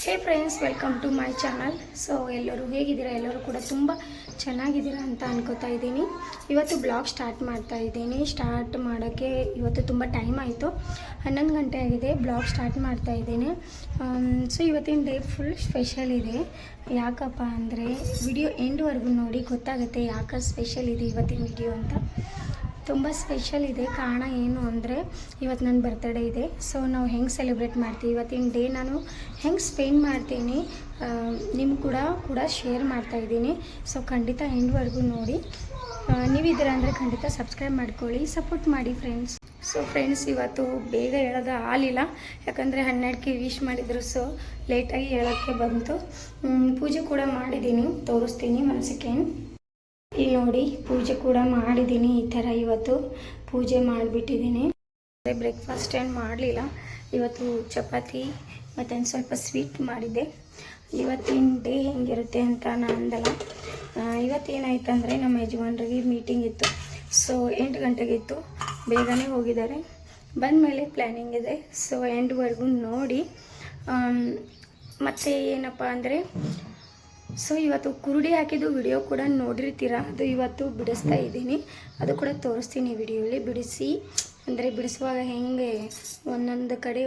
Hey friends, welcome to my channel. So ಎಲ್ಲರೂ ಹೇಗಿದ್ದೀರಾ? ಎಲ್ಲರೂ ಕೂಡ ತುಂಬ ಚೆನ್ನಾಗಿದ್ದೀರಾ ಅಂತ ಅನ್ಕೋತಾ ಇದ್ದೀನಿ. ಇವತ್ತು ಬ್ಲಾಗ್ ಸ್ಟಾರ್ಟ್ ಮಾಡ್ತಾ ಇದ್ದೀನಿ. ಸ್ಟಾರ್ಟ್ ಮಾಡೋಕ್ಕೆ ಇವತ್ತು ತುಂಬ ಟೈಮ್ ಆಯಿತು. 11 ಗಂಟೆ ಆಗಿದೆ. ಬ್ಲಾಗ್ ಸ್ಟಾರ್ಟ್ ಮಾಡ್ತಾ ಇದ್ದೀನಿ. ಸೊ ಇವತ್ತಿನ ಡೇ ಫುಲ್ ಸ್ಪೆಷಲ್ ಇದೆ. ಯಾಕಪ್ಪ ಅಂದರೆ ವಿಡಿಯೋ ಎಂಡ್ವರೆಗೂ ನೋಡಿ ಗೊತ್ತಾಗುತ್ತೆ ಯಾಕೆ ಸ್ಪೆಷಲ್ ಇದೆ ಇವತ್ತಿನ ವಿಡಿಯೋ ಅಂತ. ತುಂಬ ಸ್ಪೆಷಲ್ ಇದೆ. ಕಾರಣ ಏನು ಅಂದರೆ ಇವತ್ತು ನನ್ನ ಬರ್ತ್ಡೇ ಇದೆ. ಸೊ ನಾವು ಹೆಂಗೆ ಸೆಲೆಬ್ರೇಟ್ ಮಾಡ್ತೀವಿ, ಇವತ್ತಿನ ಡೇ ನಾನು ಹೆಂಗೆ ಸ್ಪೆಂಡ್ ಮಾಡ್ತೀನಿ ನಿಮ್ಗೆ ಕೂಡ ಶೇರ್ ಮಾಡ್ತಾಯಿದ್ದೀನಿ. ಸೊ ಖಂಡಿತ ಎಂಡ್ವರೆಗೂ ನೋಡಿ. ನೀವಿದ್ದೀರಾ ಅಂದರೆ ಖಂಡಿತ ಸಬ್ಸ್ಕ್ರೈಬ್ ಮಾಡ್ಕೊಳ್ಳಿ, ಸಪೋರ್ಟ್ ಮಾಡಿ ಫ್ರೆಂಡ್ಸ್. ಸೊ ಫ್ರೆಂಡ್ಸ್, ಇವತ್ತು ಬೇಗ ಹೇಳೋದು ಆಗಲಿಲ್ಲ, ಯಾಕಂದರೆ 12ಕ್ಕೆ ವಿಶ್ ಮಾಡಿದರು. ಸೊ ಲೇಟಾಗಿ ಹೇಳೋಕ್ಕೆ ಬಂತು. ಪೂಜೆ ಕೂಡ ಮಾಡಿದ್ದೀನಿ, ತೋರಿಸ್ತೀನಿ ಒಂದು ಸೆಕೆಂಡ್. ಇಲ್ಲಿ ನೋಡಿ, ಪೂಜೆ ಕೂಡ ಮಾಡಿದ್ದೀನಿ. ಈ ಥರ ಇವತ್ತು ಪೂಜೆ ಮಾಡಿಬಿಟ್ಟಿದ್ದೀನಿ. ಬ್ರೇಕ್ಫಾಸ್ಟ್ ಏನು ಮಾಡಲಿಲ್ಲ. ಇವತ್ತು ಚಪಾತಿ ಮತ್ತು ಒಂದು ಸ್ವಲ್ಪ ಸ್ವೀಟ್ ಮಾಡಿದ್ದೆ. ಇವತ್ತಿನ ಡೇ ಹೆಂಗಿರುತ್ತೆ ಅಂತ ನಾನು ಅಂದಲ್ಲ. ಇವತ್ತೇನಾಯ್ತು ಅಂದರೆ ನಮ್ಮ ಯಜಮಾನ್ರಿಗೆ ಮೀಟಿಂಗ್ ಇತ್ತು. ಸೊ 8 ಗಂಟೆಗಿತ್ತು. ಬೇಗನೆ ಹೋಗಿದ್ದಾರೆ. ಬಂದ ಮೇಲೆ ಪ್ಲ್ಯಾನಿಂಗ್ ಇದೆ. ಸೊ ಎಂಡ್ವರೆಗೂ ನೋಡಿ. ಮತ್ತು ಏನಪ್ಪ ಅಂದರೆ, ಸೊ ಇವತ್ತು ಕುರುಡಿ ಹಾಕಿದ್ದು ವಿಡಿಯೋ ಕೂಡ ನೋಡಿರ್ತೀರ. ಅದು ಇವತ್ತು ಬಿಡಿಸ್ತಾ ಇದ್ದೀನಿ, ಅದು ಕೂಡ ತೋರಿಸ್ತೀನಿ ವಿಡಿಯೋಲಿ. ಬಿಡಿಸುವಾಗ ಹೆಂಗೆ ಒಂದೊಂದು ಕಡೆ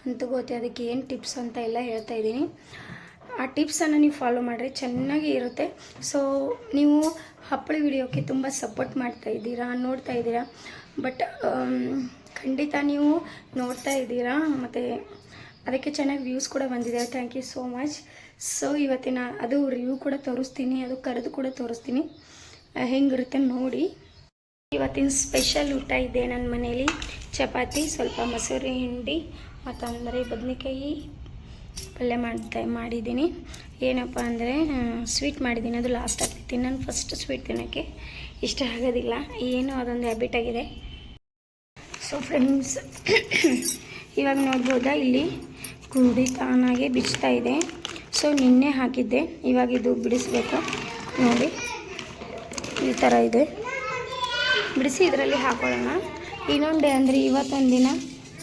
ಹಂತಗೋತೆ, ಅದಕ್ಕೆ ಏನು ಟಿಪ್ಸ್ ಅಂತ ಎಲ್ಲ ಹೇಳ್ತಾ ಇದ್ದೀನಿ. ಆ ಟಿಪ್ಸನ್ನು ನೀವು ಫಾಲೋ ಮಾಡಿದ್ರೆ ಚೆನ್ನಾಗಿ ಇರುತ್ತೆ. ಸೊ ನೀವು ಹಪ್ಪಳ ವಿಡಿಯೋಕ್ಕೆ ತುಂಬ ಸಪೋರ್ಟ್ ನೋಡ್ತಾ ಇದ್ದೀರಾ. ಬಟ್ ಖಂಡಿತ ನೀವು ನೋಡ್ತಾ ಇದ್ದೀರಾ, ಮತ್ತು ಅದಕ್ಕೆ ಚೆನ್ನಾಗಿ ವ್ಯೂಸ್ ಕೂಡ ಬಂದಿದೆ. Thank you so much. So ಇವತ್ತಿನ ಅದು ರಿವ್ಯೂ ಕೂಡ ತೋರಿಸ್ತೀನಿ, ಅದು ಕರೆದು ಕೂಡ ತೋರಿಸ್ತೀನಿ, ಹೆಂಗಿರುತ್ತೆ ನೋಡಿ. ಇವತ್ತಿನ ಸ್ಪೆಷಲ್ ಊಟ ಇದೆ ನನ್ನ ಮನೇಲಿ. ಚಪಾತಿ, ಸ್ವಲ್ಪ ಮೊಸರು ಹಿಂಡಿ, ಮತ್ತಂದರೆ ಬದನೆಕಾಯಿ ಪಲ್ಯ ಮಾಡಿದ್ದೀನಿ. ಏನಪ್ಪ ಅಂದರೆ ಸ್ವೀಟ್ ಮಾಡಿದ್ದೀನಿ, ಅದು ಲಾಸ್ಟ್ ಆಗ್ತೈತಿ. ನಾನು ಫಸ್ಟ್ ಸ್ವೀಟ್ ತಿನ್ನೋಕ್ಕೆ ಇಷ್ಟ ಆಗೋದಿಲ್ಲ, ಏನು ಅದೊಂದು ಹ್ಯಾಬಿಟ್ ಆಗಿದೆ. ಸೊ ಫ್ರೆಂಡ್ಸ್, ಇವಾಗ ನೋಡ್ಬೋದಾ, ಇಲ್ಲಿ ಕುರುಡಿ ತಾನಾಗೆ ಬಿಚ್ತಾ ಇದೆ. ಸೊ ನಿನ್ನೆ ಹಾಕಿದ್ದೆ, ಇವಾಗ ಇದು ಬಿಡಿಸ್ಬೇಕು ನೋಡಿ. ಈ ಥರ ಇದೆ, ಬಿಡಿಸಿ ಇದರಲ್ಲಿ ಹಾಕೊಳ್ಳೋಣ. ಇನ್ನೊಂದು ಡೇ ಅಂದರೆ ಇವತ್ತೊಂದು ದಿನ,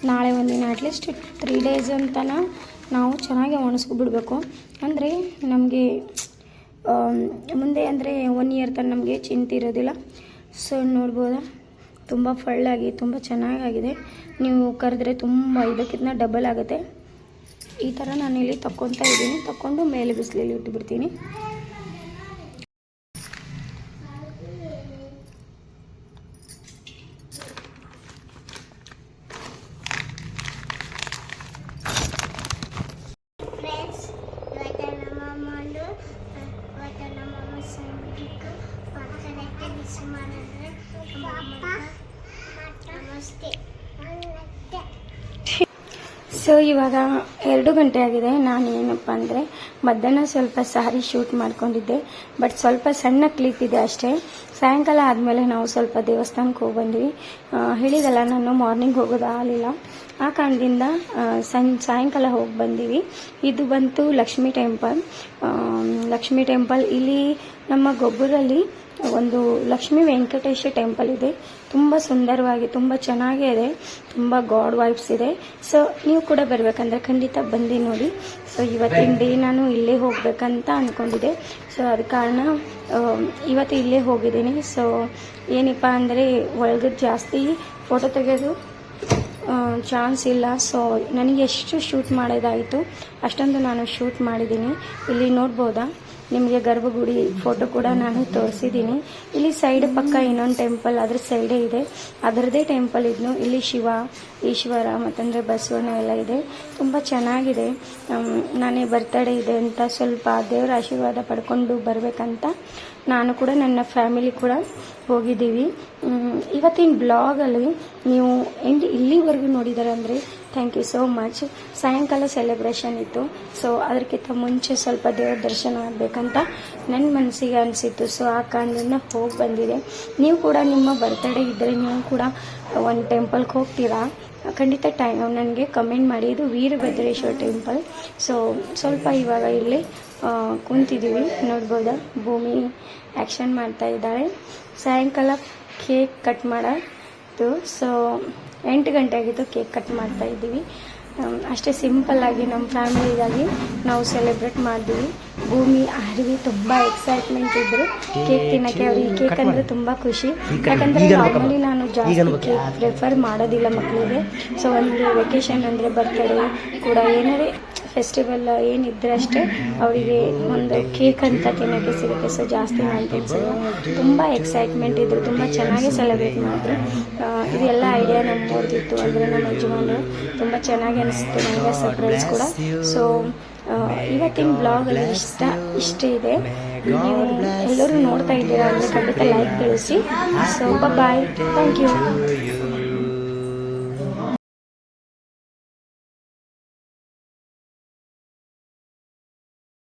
ನಾಳೆ ಒಂದಿನ, ಅಟ್ಲೀಸ್ಟ್ 3 ಡೇಸ್ ಅಂತನ ನಾವು ಚೆನ್ನಾಗಿ ಒಣಸ್ಕೊಬಿಡ್ಬೇಕು. ಅಂದರೆ ನಮಗೆ ಮುಂದೆ ಅಂದರೆ 1 ಇಯರ್ ತನಕ ನಮಗೆ ಚಿಂತೆ ಇರೋದಿಲ್ಲ. ಸೊ ನೋಡ್ಬೋದಾ, ತುಂಬ ಫಳ್ಳಾಗಿ ತುಂಬ ಚೆನ್ನಾಗಾಗಿದೆ. ನೀವು ಕರೆದ್ರೆ ತುಂಬ ಇದಕ್ಕಿಂತ ಡಬಲ್ ಆಗುತ್ತೆ. ಈ ಥರ ನಾನಿಲ್ಲಿ ತಗೊತಾ ಇದ್ದೀನಿ. ತಗೊಂಡು ಮೇಲೆ ಬಿಸಿಲಲ್ಲಿ ಇಟ್ಟುಬಿಡ್ತೀನಿ. ಸೊ ಇವಾಗ 2 ಗಂಟೆ ಆಗಿದೆ. ನಾನು ಏನಪ್ಪ ಅಂದರೆ ಮಧ್ಯಾಹ್ನ ಸ್ವಲ್ಪ ಸಾರಿ ಶೂಟ್ ಮಾಡ್ಕೊಂಡಿದ್ದೆ, ಬಟ್ ಸ್ವಲ್ಪ ಸಣ್ಣ ಕ್ಲಿಪ್ ಇದೆ ಅಷ್ಟೇ. ಸಾಯಂಕಾಲ ಆದಮೇಲೆ ನಾವು ಸ್ವಲ್ಪ ದೇವಸ್ಥಾನಕ್ಕೆ ಹೋಗಿ ಬಂದ್ವಿ. ಹೇಳಿದಲ್ಲ, ನಾನು ಮಾರ್ನಿಂಗ್ ಹೋಗೋದು ಆಗಲಿಲ್ಲ. ಆ ಕಾರಣದಿಂದ ಸಾಯಂಕಾಲ ಹೋಗಿ ಬಂದೀವಿ. ಇದು ಬಂತು ಲಕ್ಷ್ಮೀ ಟೆಂಪಲ್. ಇಲ್ಲಿ ನಮ್ಮ ಗೊಬ್ಬರಲ್ಲಿ ಒಂದು ಲಕ್ಷ್ಮೀ ವೆಂಕಟೇಶ ಟೆಂಪಲ್ ಇದೆ. ತುಂಬ ಸುಂದರವಾಗಿ, ತುಂಬ ಚೆನ್ನಾಗಿದೆ, ತುಂಬ ಗಾಡ್ ವೈಬ್ಸ್ ಇದೆ. ಸೊ ನೀವು ಕೂಡ ಬರಬೇಕಂದ್ರೆ ಖಂಡಿತ ಬಂದು ನೋಡಿ. ಸೊ ಇವತ್ತಿನ ಡೇ ನಾನು ಇಲ್ಲೇ ಹೋಗ್ಬೇಕಂತ ಅಂದ್ಕೊಂಡಿದ್ದೆ. ಸೊ ಅದ ಕಾರಣ ಇವತ್ತು ಇಲ್ಲೇ ಹೋಗಿದ್ದೀನಿ. ಸೊ ಏನಪ್ಪ ಅಂದರೆ ಒಳಗೆ ಜಾಸ್ತಿ ಫೋಟೋ ತೆಗೆಯೋದು ಚಾನ್ಸ್ ಇಲ್ಲ. ಸೊ ನನಗೆ ಎಷ್ಟು ಶೂಟ್ ಮಾಡೋದಾಯಿತು ಅಷ್ಟೊಂದು ನಾನು ಶೂಟ್ ಮಾಡಿದ್ದೀನಿ. ಇಲ್ಲಿ ನೋಡ್ಬೋದಾ, ನಿಮಗೆ ಗರ್ಭಗುಡಿ ಫೋಟೋ ಕೂಡ ನಾನು ತೋರಿಸಿದ್ದೀನಿ. ಇಲ್ಲಿ ಸೈಡ್ ಪಕ್ಕ ಇನ್ನೊಂದು ಟೆಂಪಲ್ ಅದ್ರ ಸೈಡೇ ಇದೆ, ಅದರದ್ದೇ ಟೆಂಪಲ್ ಇದ್ನು. ಇಲ್ಲಿ ಶಿವ, ಈಶ್ವರ ಮತ್ತಂದರೆ ಬಸವಣ್ಣ ಎಲ್ಲ ಇದೆ. ತುಂಬ ಚೆನ್ನಾಗಿದೆ. ನಾನೇ ಬರ್ತಡೇ ಇದೆ ಅಂತ ಸ್ವಲ್ಪ ದೇವರ ಆಶೀರ್ವಾದ ಪಡ್ಕೊಂಡು ಬರಬೇಕಂತ ನಾನು ಕೂಡ ನನ್ನ ಫ್ಯಾಮಿಲಿ ಕೂಡ ಹೋಗಿದ್ದೀವಿ. ಇವತ್ತಿನ ಬ್ಲಾಗಲ್ಲಿ ನೀವು ಇಲ್ಲಿವರೆಗೂ ನೋಡಿದ್ದಾರೆ ಅಂದರೆ ಥ್ಯಾಂಕ್ ಯು ಸೋ ಮಚ್. ಸಾಯಂಕಾಲ ಸೆಲೆಬ್ರೇಷನ್ ಇತ್ತು. ಸೊ ಅದಕ್ಕಿಂತ ಮುಂಚೆ ಸ್ವಲ್ಪ ದೇವ್ರ ದರ್ಶನ ಆಗಬೇಕಂತ ನನ್ನ ಮನಸ್ಸಿಗೆ ಅನಿಸಿತ್ತು. ಸೊ ಆ ಕಾರಣದಿಂದ ಹೋಗಿ ಬಂದಿದೆ. ನೀವು ಕೂಡ ನಿಮ್ಮ ಬರ್ತ್ಡೇ ಇದ್ದರೆ ನೀವು ಕೂಡ ಒಂದು ಟೆಂಪಲ್ಗೆ ಹೋಗ್ತೀರಾ? ಖಂಡಿತ ನನಗೆ ಕಮೆಂಟ್ ಮಾಡಿ. ಇದು ವೀರಭದ್ರೇಶ್ವರ ಟೆಂಪಲ್. ಸೊ ಸ್ವಲ್ಪ ಇವಾಗ ಇಲ್ಲಿ ಕುಂತಿದ್ದೀವಿ, ನೋಡ್ಬೋದಾ, ಭೂಮಿ ಆ್ಯಕ್ಷನ್ ಮಾಡ್ತಾ ಇದ್ದಾಳೆ. ಸಾಯಂಕಾಲ ಕೇಕ್ ಕಟ್ ಮಾಡೋದು. ಸೊ 8 ಗಂಟೆ ಆಗಿತ್ತು, ಕೇಕ್ ಕಟ್ ಮಾಡ್ತಾ ಇದ್ದೀವಿ. ಅಷ್ಟೇ ಸಿಂಪಲ್ಲಾಗಿ ನಮ್ಮ ಫ್ಯಾಮಿಲಿಗಾಗಿ ನಾವು ಸೆಲೆಬ್ರೇಟ್ ಮಾಡಿದ್ವಿ. ಭೂಮಿ ಆರ್ವಿ ತುಂಬ ಎಕ್ಸೈಟ್ಮೆಂಟ್ ಇದ್ದರು ಕೇಕ್ ತಿನ್ನೋಕ್ಕೆ. ಅವ್ರಿಗೆ ಕೇಕ್ ಅಂದರೆ ತುಂಬ ಖುಷಿ. ಯಾಕಂದರೆ ನಾರ್ಮಲಿ ನಾನು ಜಾಸ್ತಿ ಕೇಕ್ ಪ್ರಿಫರ್ ಮಾಡೋದಿಲ್ಲ ಮಕ್ಕಳಿಗೆ. ಸೊ ಒಂದು ವೆಕೇಷನ್ ಅಂದರೆ ಬರ್ತಡೇ ಕೂಡ ಏನಾರೇ ಫೆಸ್ಟಿವಲ್ ಏನಿದ್ರೆ ಅಷ್ಟೇ ಅವರಿಗೆ ಒಂದು ಕೇಕ್ ಅಂತ ತಿನ್ನೋಕ್ಕೆ ಸಿಗುತ್ತೆ. ಸೊ ಜಾಸ್ತಿ ನಾನು ತಿನ್ಸಿಲ್ಲ. ತುಂಬ ಎಕ್ಸೈಟ್ಮೆಂಟ್ ಇದ್ದರು, ತುಂಬ ಚೆನ್ನಾಗಿ ಸೆಲೆಬ್ರೇಟ್ ಮಾಡಿದ್ರು. ಇದೆಲ್ಲ ಐಡಿಯಾ ನಮ್ಮವ್ರದ್ದಿತ್ತು, ಅಂದರೆ ನಮ್ಮ ಯಜಮಾನರು. ತುಂಬ ಚೆನ್ನಾಗಿ ಅನಿಸ್ತು ನನಗೆ ಸರ್ಪ್ರೈಸ್ ಕೂಡ. ಸೊ ಇವತ್ತಿನ ಬ್ಲಾಗಲ್ಲಿ ಇಷ್ಟೇ ಇದೆ. ನೀವು ಎಲ್ಲರೂ ನೋಡ್ತಾ ಇದ್ದೀರಾ ಅಂದರೆ ಖಂಡಿತ ಲೈಕ್ ತಿಳಿಸಿ. So bye, thank you.